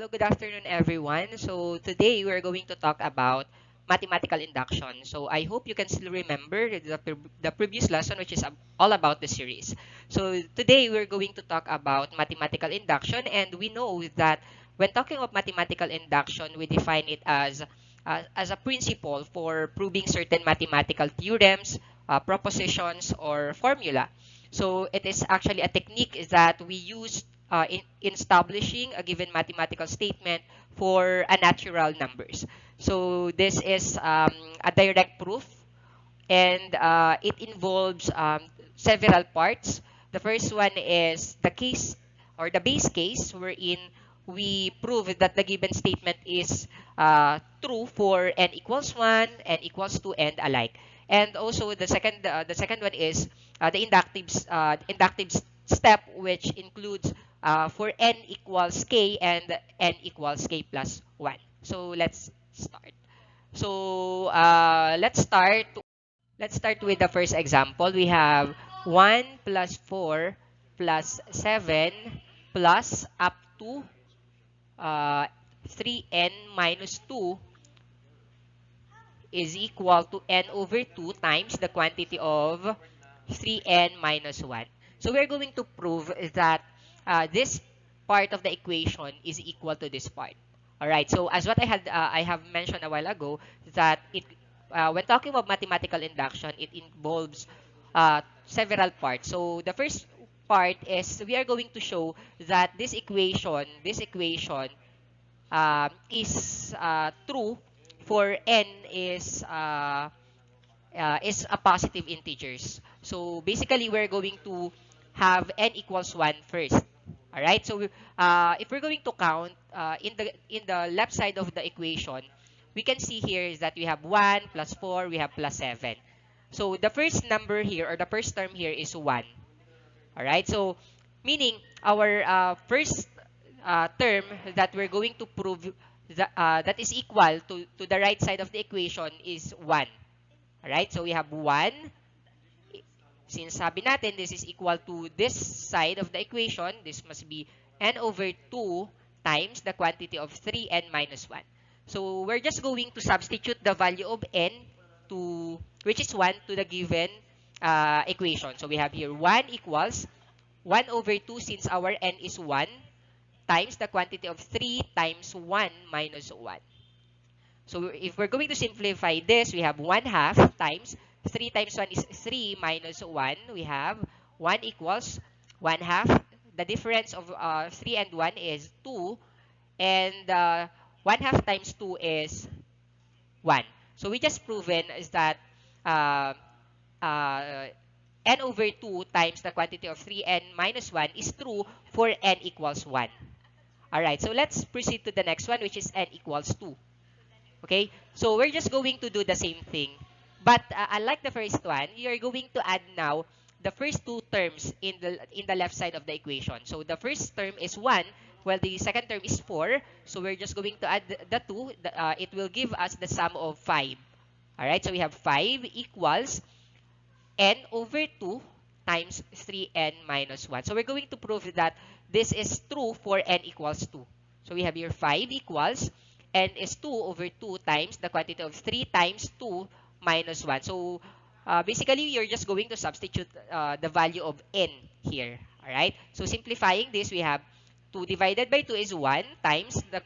Hello, good afternoon, everyone. So today we're going to talk about mathematical induction. So I hope you can still remember the previous lesson, which is all about the series. So today we're going to talk about mathematical induction, and we know that when talking of mathematical induction, we define it as a principle for proving certain mathematical theorems, propositions, or formula. So it is actually a technique that we use in establishing a given mathematical statement for a natural numbers. So this is a direct proof, and it involves several parts. The first one is the case or the base case wherein we prove that the given statement is true for n equals 1, n equals 2, and alike. And also the second one is the inductive step, which includes for n equals k and n equals k plus 1. So let's start. So let's start with the first example. We have 1 plus 4 plus 7 plus up to 3n minus 2 is equal to n over 2 times the quantity of 3n minus 1. So we're going to prove that this part of the equation is equal to this part. All right. So as what I have mentioned a while ago, that when talking about mathematical induction, it involves several parts. So the first part is we are going to show that this equation is true for n is a positive integers. So basically, we're going to have n equals 1 first. All right. So if we're going to count in the left side of the equation, we can see here is that we have 1 plus 4, we have plus 7. So the first number here, or the first term here, is 1. All right. So meaning our first term that we're going to prove that is equal to the right side of the equation is 1. Alright, so we have 1. Since sabi natin, this is equal to this side of the equation, this must be n over 2 times the quantity of 3n minus 1. So we're just going to substitute the value of n, which is 1, to the given equation. So we have here 1 equals 1 over 2, since our n is 1, times the quantity of 3 times 1 minus 1. So if we're going to simplify this, we have 1 half times 3 times 1 is 3 minus 1. We have 1 equals 1 half. The difference of 3 and 1 is 2. And 1 half times 2 is 1. So we just proven is that uh, uh, n over 2 times the quantity of 3n minus 1 is true for n equals 1. Alright, so let's proceed to the next one, which is n equals 2. Okay, so we're just going to do the same thing. But unlike the first one, you're going to add now the first two terms in the left side of the equation. So the first term is 1, while the second term is 4. So we're just going to add the 2. It will give us the sum of 5. All right, so we have 5 equals n over 2 times 3n minus 1. So we're going to prove that this is true for n equals 2. So we have here 5 equals n is 2 over 2 times the quantity of 3 times 2 minus 1. So basically, you're just going to substitute the value of n here. All right. So simplifying this, we have 2 divided by 2 is 1 times the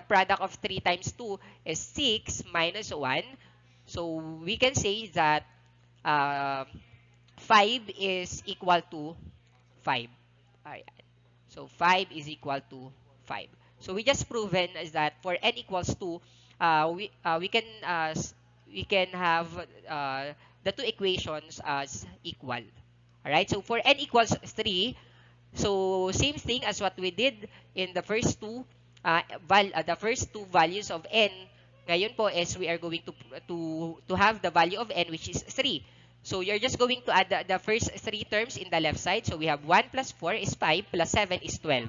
product of 3 times 2 is 6 minus 1. So we can say that 5 is equal to 5. Alright. So 5 is equal to 5. So we just proven is that for n equals 2, we can have the two equations as equal. All right. So for n equals 3, so same thing as what we did in the first two values of n. Ngayon po is we are going to have the value of n, which is 3. So you're just going to add the first 3 terms in the left side. So we have 1 plus 4 is 5 plus 7 is 12.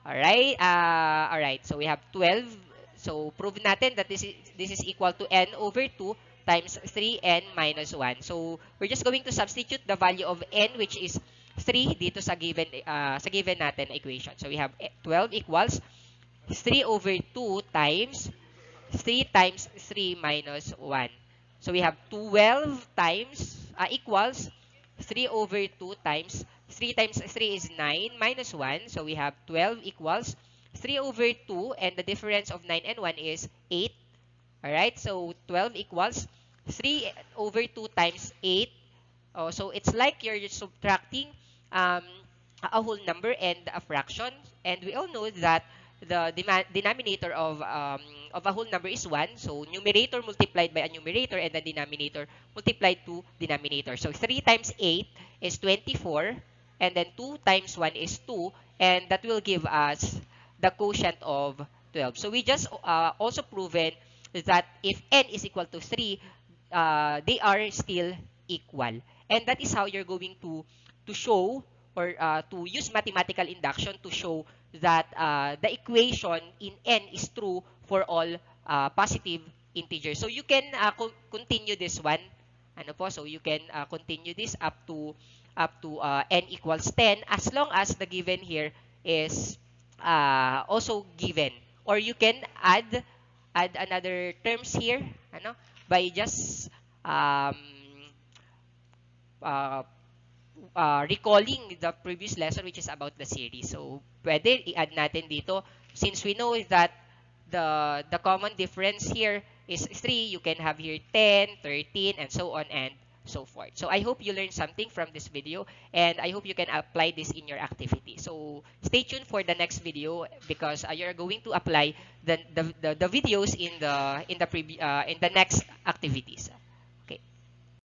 Alright, alright. So we have 12. So prove natin that this is equal to n over 2 times 3n minus 1. So we're just going to substitute the value of n, which is 3, dito sa given natin equation. So we have 12 equals 3 over 2 times 3 times 3 minus 1. So we have 12 times equals 3 over 2 times 3 times 3 is 9 minus 1. So we have 12 equals 3 over 2, and the difference of 9 and 1 is 8. Alright, so 12 equals 3 over 2 times 8. Oh, so it's like you're subtracting um, a whole number and a fraction. And we all know that the denominator of a whole number is 1. So numerator multiplied by a numerator, and the denominator multiplied to denominator. So 3 times 8 is 24. And then 2 times 1 is 2. And that will give us the quotient of 12. So we just also proven that if n is equal to 3, they are still equal. And that is how you're going to show, or to use mathematical induction to show that the equation in n is true for all positive integers. So you can continue this one. Ano po? So you can continue this up to n equals 10, as long as the given here is also given. Or you can add another terms here, ano, by just um, uh, recalling the previous lesson, which is about the series. So pwede i-add natin dito, since we know that the common difference here is 3, you can have here 10, 13, and so on and so forth. So I hope you learned something from this video, and I hope you can apply this in your activity. So stay tuned for the next video, because you're going to apply the videos in the next activities.